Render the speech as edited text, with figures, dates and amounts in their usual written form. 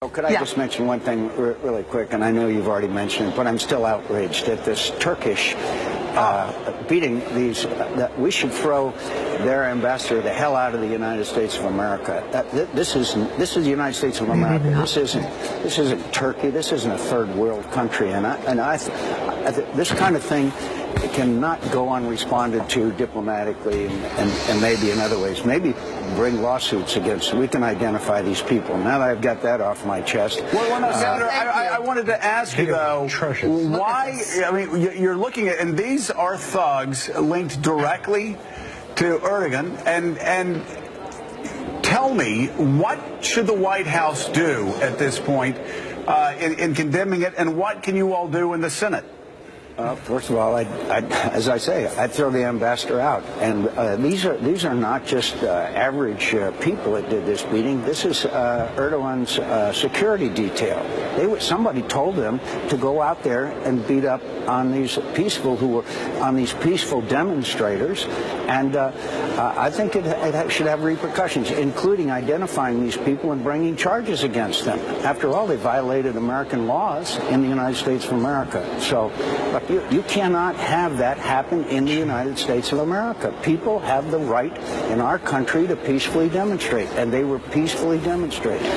Could I just mention one thing really quick? And I know you've already mentioned it, but I'm still outraged at this Turkish beating these. That we should throw their ambassador the hell out of the United States of America. This is the United States of America. This isn't Turkey. This isn't a third world country. And this kind of thing cannot go unresponded to diplomatically and maybe in other ways. Maybe bring lawsuits against. We can identify these people. Now that I've got that off my chest. Well, no, Senator, I wanted to ask you, though, why, I mean, you're looking at, and these are thugs linked directly to Erdogan, and tell me, what should the White House do at this point in condemning it, and what can you all do in the Senate? First of all, as I say, I'd throw the ambassador out. And these are not just average people that did this beating. This is Erdogan's security detail. Somebody told them to go out there and beat up on these peaceful demonstrators. And I think it should have repercussions, including identifying these people and bringing charges against them. After all, they violated American laws in the United States of America. So, look, you cannot have that happen in the United States of America. People have the right in our country to peacefully demonstrate, and they were peacefully demonstrating.